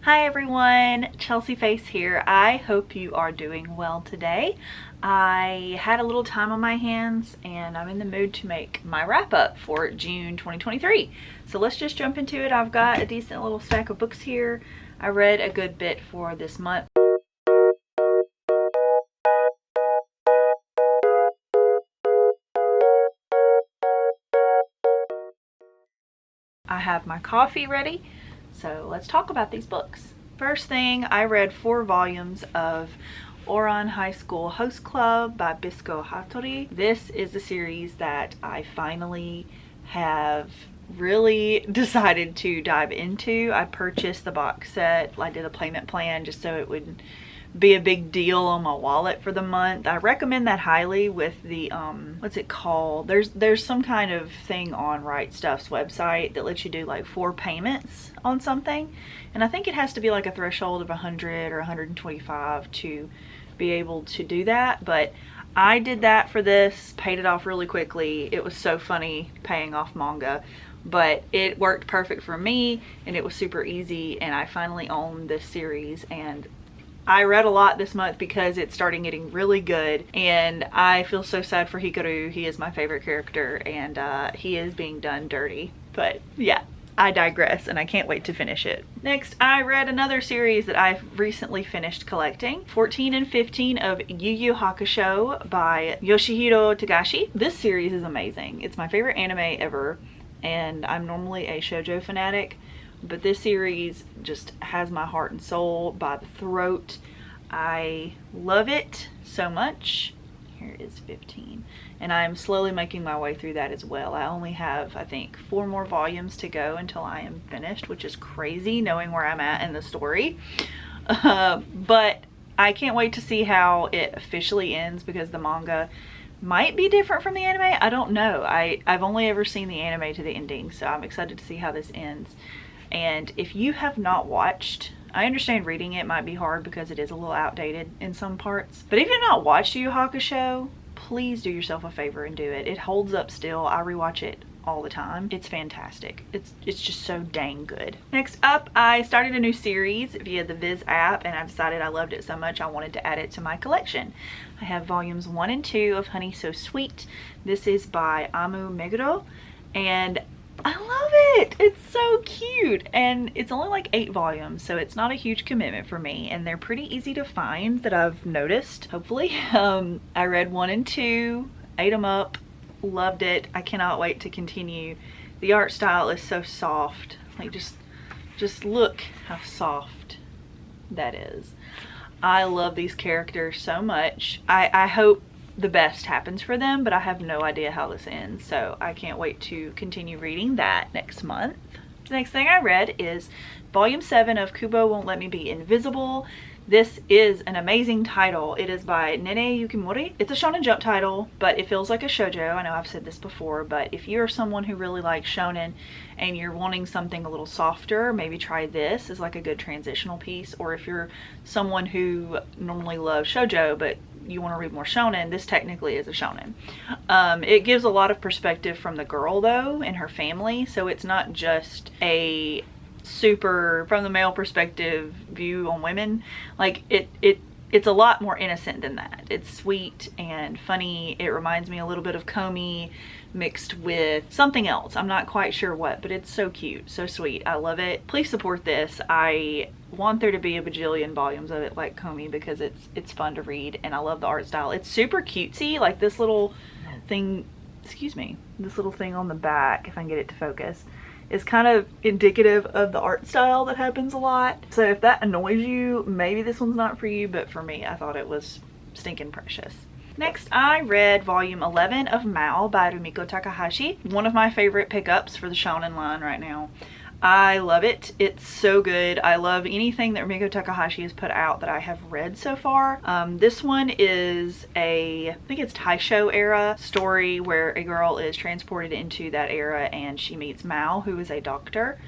Hi everyone, Chelsea Face here. I hope you are doing well today. I had a little time on my hands and I'm in the mood to make my wrap up for June 2023. So let's just jump into it. I've got a decent little stack of books here. I read a good bit for this month. I have my coffee ready, so let's talk about these books. First thing, I read 4 volumes of Oron High School Host Club by Bisco Hattori. This is a series that I finally have really decided to dive into. I purchased the box set. I did a payment plan just so it would be a big deal on my wallet for the month. I recommend that highly with the what's it called, there's some kind of thing on Right Stuff's website that lets you do like 4 payments on something, and I think it has to be like a threshold of 100 or 125 to be able to do that. But I did that for this, paid it off really quickly. It was so funny paying off manga, but it worked perfect for me and it was super easy, and I finally own this series. And I read a lot this month because it's starting getting really good, and I feel so sad for Hikaru. He is my favorite character, and he is being done dirty. But yeah, I digress, and I can't wait to finish it. Next, I read another series that I've recently finished collecting, 14 and 15 of Yu Hakusho by Yoshihiro Tagashi. This series is amazing. It's my favorite anime ever, and I'm normally a shoujo fanatic, but this series just has my heart and soul by the throat. I love it so much. Here is 15, and I'm slowly making my way through that as well. I only have, I think, 4 more volumes to go until I am finished, which is crazy knowing where I'm at in the story. But I can't wait to see how it officially ends, because the manga might be different from the anime. I don't know. I've only ever seen the anime to the ending, so I'm excited to see how this ends. And if you have not watched, I understand reading it might be hard because it is a little outdated in some parts, but if you've not watched Yu Hakusho, please do yourself a favor and do it. It holds up still. I rewatch it all the time. It's fantastic. It's just so dang good. Next up, I started a new series via the Viz app, and I decided I loved it so much I wanted to add it to my collection. I have volumes 1 and 2 of Honey So Sweet. This is by Amu Meguro, and I love it. It's so cute, and it's only like 8 volumes, so it's not a huge commitment for me, and they're pretty easy to find that I've noticed, hopefully. I read 1 and 2, ate them up, loved it. I cannot wait to continue. The art style is so soft. Like, just look how soft that is. I love these characters so much. I hope the best happens for them, but I have no idea how this ends, so I can't wait to continue reading that next month. The next thing I read is volume 7 of Kubo Won't Let Me Be Invisible. This is an amazing title. It is by Nene Yukimori. It's a Shonen Jump title, but it feels like a shoujo. I know I've said this before, but if you're someone who really likes shonen and you're wanting something a little softer, maybe try this as like a good transitional piece. Or if you're someone who normally loves shoujo but you want to read more shonen, this technically is a shonen. It gives a lot of perspective from the girl though and her family, so it's not just a super from the male perspective view on women. Like it's a lot more innocent than that. It's sweet and funny. It reminds me a little bit of Komi mixed with something else. I'm not quite sure what, but it's so cute, so sweet. I love it. Please support this. I want there to be a bajillion volumes of it like Komi, because it's fun to read, and I love the art style. It's super cutesy. Like this little thing, excuse me, this little thing on the back, if I can get it to focus, is kind of indicative of the art style that happens a lot. So if that annoys you, maybe this one's not for you, but for me, I thought it was stinking precious. Next, I read volume 11 of Mao by Rumiko Takahashi. One of my favorite pickups for the shonen line right now. I love it. It's so good. I love anything that Rumiko Takahashi has put out that I have read so far. This one is I think it's Taisho era story where a girl is transported into that era and she meets Mao, who is a doctor,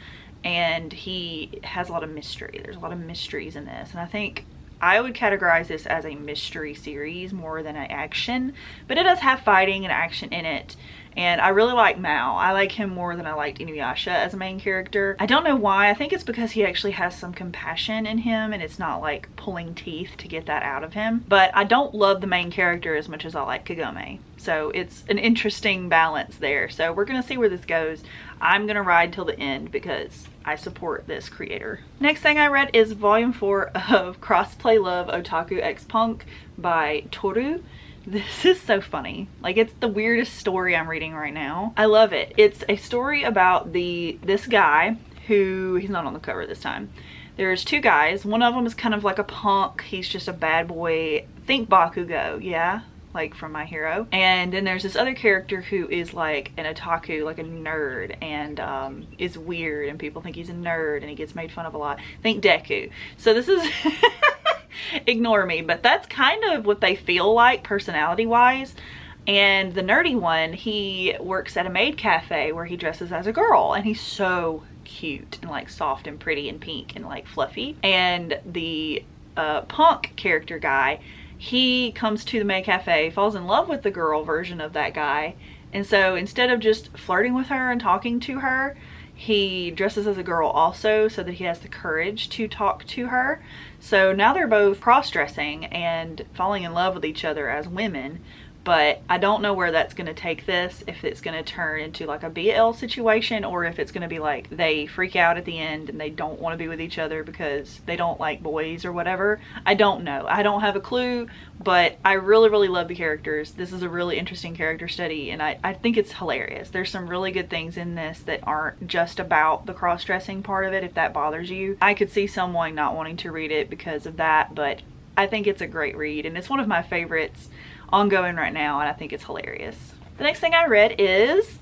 and he has a lot of mystery. There's a lot of mysteries in this, and I think I would categorize this as a mystery series more than an action, but it does have fighting and action in it. And I really like Mao. I like him more than I liked Inuyasha as a main character. I don't know why. I think it's because he actually has some compassion in him and it's not like pulling teeth to get that out of him. But I don't love the main character as much as I like Kagome. So it's an interesting balance there. So we're gonna see where this goes. I'm gonna ride till the end because I support this creator. Next thing I read is volume 4 of Crossplay Love Otaku X Punk by Toru. This is so funny. Like, it's the weirdest story I'm reading right now. I love it. It's a story about this guy who, he's not on the cover this time. There's two guys. One of them is kind of like a punk. He's just a bad boy. Think Bakugo, yeah? Like from My Hero. And then there's this other character who is like an otaku, like a nerd, and is weird, and people think he's a nerd, and he gets made fun of a lot. Think Deku. So this is ignore me, but that's kind of what they feel like personality wise. And the nerdy one, he works at a maid cafe where he dresses as a girl, and he's so cute and like soft and pretty and pink and like fluffy. And the punk character guy, he comes to the maid cafe, falls in love with the girl version of that guy, and so instead of just flirting with her and talking to her, he dresses as a girl also so that he has the courage to talk to her. So now they're both cross-dressing and falling in love with each other as women. But I don't know where that's going to take this, if it's going to turn into like a BL situation, or if it's going to be like they freak out at the end and they don't want to be with each other because they don't like boys or whatever. I don't know. I don't have a clue, but I really, really love the characters. This is a really interesting character study, and I think it's hilarious. There's some really good things in this that aren't just about the cross-dressing part of it, if that bothers you. I could see someone not wanting to read it because of that, but I think it's a great read, and it's one of my favorites ongoing right now, and I think it's hilarious. The next thing I read is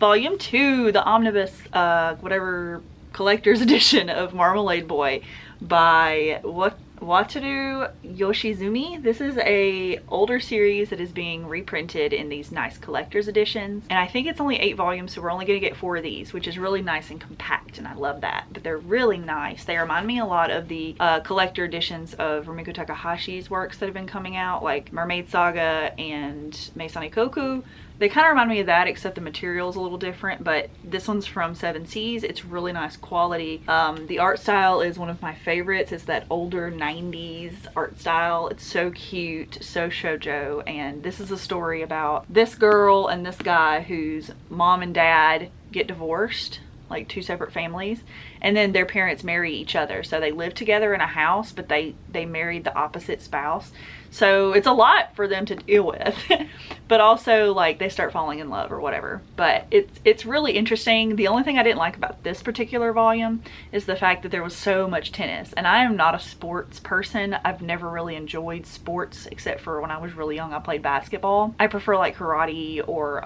volume 2, the omnibus whatever collector's edition of Marmalade Boy by Wataru Yoshizumi. This is a older series that is being reprinted in these nice collector's editions, and I think it's only 8 volumes, so we're only going to get 4 of these, which is really nice and compact, and I love that. But they're really nice. They remind me a lot of the collector editions of Rumiko Takahashi's works that have been coming out, like Mermaid Saga and Meisani Koku. They kind of remind me of that, except the material is a little different, but this one's from Seven Seas. It's really nice quality. The art style is one of my favorites. It's that older 90s art style. It's so cute, so shoujo, and this is a story about this girl and this guy whose mom and dad get divorced, like 2 separate families, and then their parents marry each other. So they live together in a house, but they married the opposite spouse. So it's a lot for them to deal with, but also like they start falling in love or whatever. But it's really interesting. The only thing I didn't like about this particular volume is the fact that there was so much tennis, and I am not a sports person. I've never really enjoyed sports except for when I was really young. I played basketball. I prefer like karate or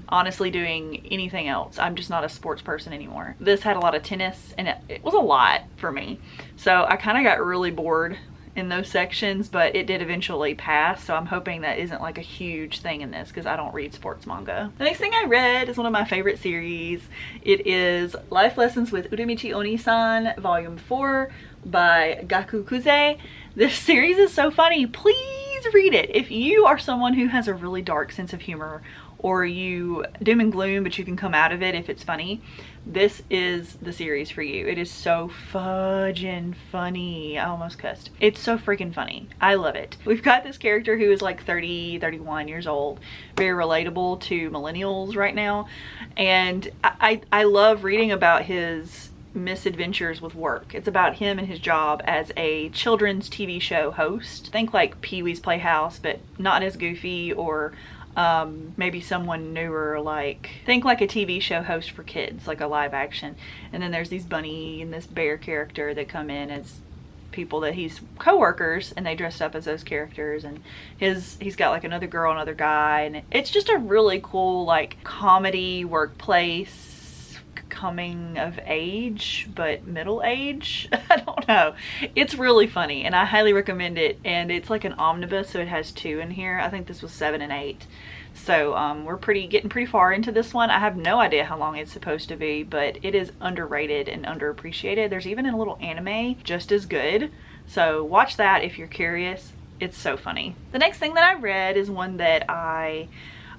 honestly doing anything else. I'm just not a sports person anymore. This had a lot of tennis, and it was a lot for me. So I kind of got really bored in those sections, but it did eventually pass, so I'm hoping that isn't like a huge thing in this because I don't read sports manga. The next thing I read is one of my favorite series. It is Life Lessons with Uramichi Oni-san volume 4 by Gakukuze. This series is so funny. Please read it. If you are someone who has a really dark sense of humor, or you doom and gloom but you can come out of it if it's funny, this is the series for you. It is so fudgin' funny. I almost cussed. It's so freaking funny. I love it. We've got this character who is like 30, 31 years old, very relatable to millennials right now, and I love reading about his misadventures with work. It's about him and his job as a children's TV show host. Think like Pee-wee's Playhouse, but not as goofy, or maybe someone newer, like think like a TV show host for kids, like a live action. And then there's these bunny and this bear character that come in as people that he's co-workers, and they dress up as those characters, and he's got like another girl, another guy, and it's just a really cool like comedy workplace coming of age but middle age. I don't know, it's really funny and I highly recommend it, and it's like an omnibus, so it has 2 in here. I think this was 7 and 8, so we're getting pretty far into this one. I have no idea how long it's supposed to be, but it is underrated and underappreciated. There's even a little anime just as good, so watch that if you're curious. It's so funny. The next thing that I read is one that I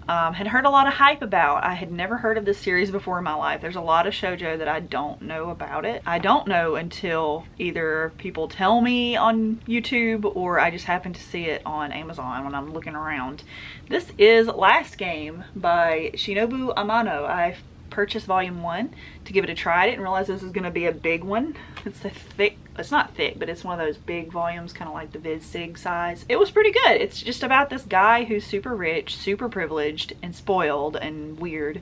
had heard a lot of hype about. I had never heard of this series before in my life. There's a lot of shoujo that I don't know about it. I don't know until either people tell me on YouTube or I just happen to see it on Amazon when I'm looking around. This is Last Game by Shinobu Amano. I purchased volume 1 to give it a try. I didn't realize this was going to be a big one. It's a thick, it's not thick, but it's one of those big volumes, kind of like the Viz Sig size. It was pretty good. It's just about this guy who's super rich, super privileged, and spoiled and weird.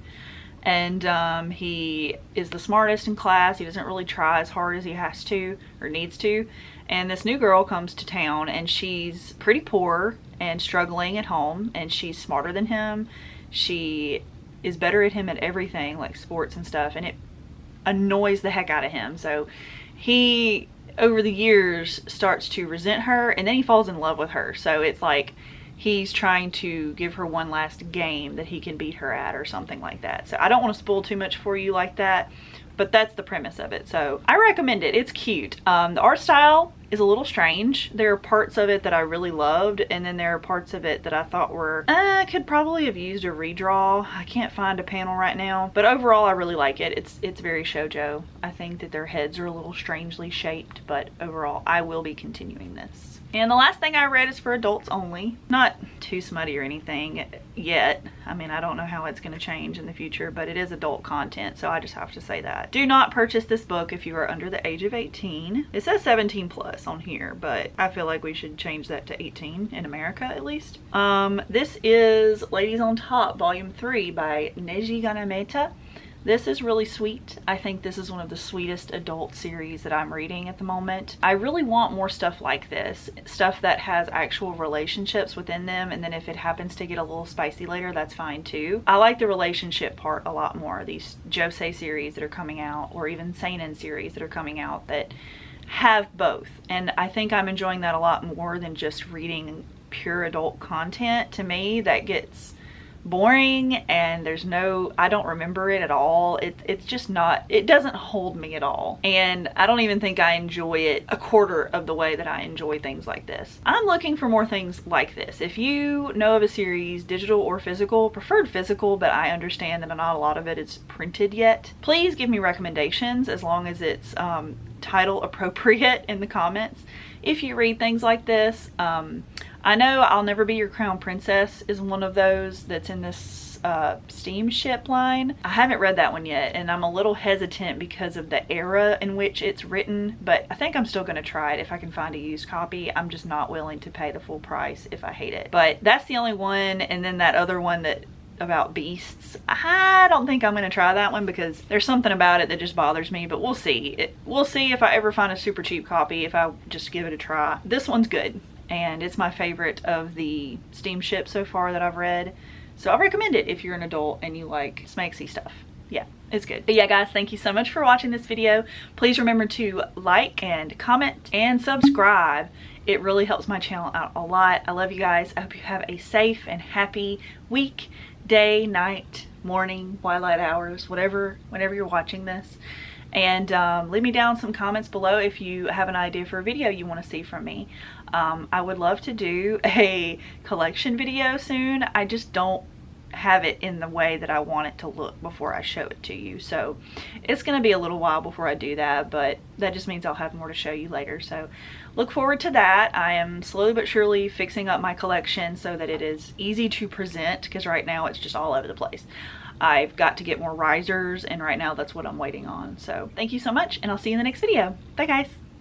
And he is the smartest in class. He doesn't really try as hard as he has to or needs to. And this new girl comes to town and she's pretty poor and struggling at home, and she's smarter than him. She is better at him at everything, like sports and stuff, and it annoys the heck out of him. So he, over the years, starts to resent her, and then he falls in love with her. So it's like he's trying to give her one last game that he can beat her at or something like that. So I don't want to spoil too much for you like that, but that's the premise of it. So I recommend it. It's cute. The art style is a little strange. There are parts of it that I really loved, and then there are parts of it that I thought were, could probably have used a redraw. I can't find a panel right now, but overall I really like it. It's very shoujo. I think that their heads are a little strangely shaped, but overall I will be continuing this. And the last thing I read is for adults only. Not too smutty or anything yet. I mean, I don't know how it's going to change in the future, but it is adult content, so I just have to say that. Do not purchase this book if you are under the age of 18. It says 17 plus on here, but I feel like we should change that to 18 in America at least. This is Ladies on Top Volume 3 by Neji Ganameta. This is really sweet. I think this is one of the sweetest adult series that I'm reading at the moment. I really want more stuff like this. Stuff that has actual relationships within them, and then if it happens to get a little spicy later, that's fine too. I like the relationship part a lot more. These josei series that are coming out, or even seinen series that are coming out that have both. And I think I'm enjoying that a lot more than just reading pure adult content. To me, that gets boring, and there's no, I don't remember it at all. It's just not, it doesn't hold me at all, and I don't even think I enjoy it a quarter of the way that I enjoy things like this. I'm looking for more things like this. If you know of a series, digital or physical, preferred physical, but I understand that not a lot of it is printed yet, please give me recommendations, as long as it's title appropriate in the comments. If you read things like this, I know I'll Never Be Your Crown Princess is one of those that's in this steamship line. I haven't read that one yet, and I'm a little hesitant because of the era in which it's written, but I think I'm still going to try it if I can find a used copy. I'm just not willing to pay the full price if I hate it. But that's the only one, and then that other one that about beasts, I don't think I'm going to try that one because there's something about it that just bothers me, but we'll see. We'll see if I ever find a super cheap copy, if I just give it a try. This one's good, and it's my favorite of the steamship so far that I've read, so I recommend it if you're an adult and you like smexy stuff. Yeah, it's good. But yeah, guys, thank you so much for watching this video. Please remember to like and comment and subscribe. It really helps my channel out a lot. I love you guys. I hope you have a safe and happy week, day, night, morning, twilight hours, whatever, whenever you're watching this. And leave me down some comments below if you have an idea for a video you want to see from me. I would love to do a collection video soon. I just don't have it in the way that I want it to look before I show it to you, so it's going to be a little while before I do that, but that just means I'll have more to show you later, so look forward to that. I am slowly but surely fixing up my collection so that it is easy to present, because right now it's just all over the place. I've got to get more risers, and right now that's what I'm waiting on. So thank you so much, and I'll see you in the next video. Bye guys.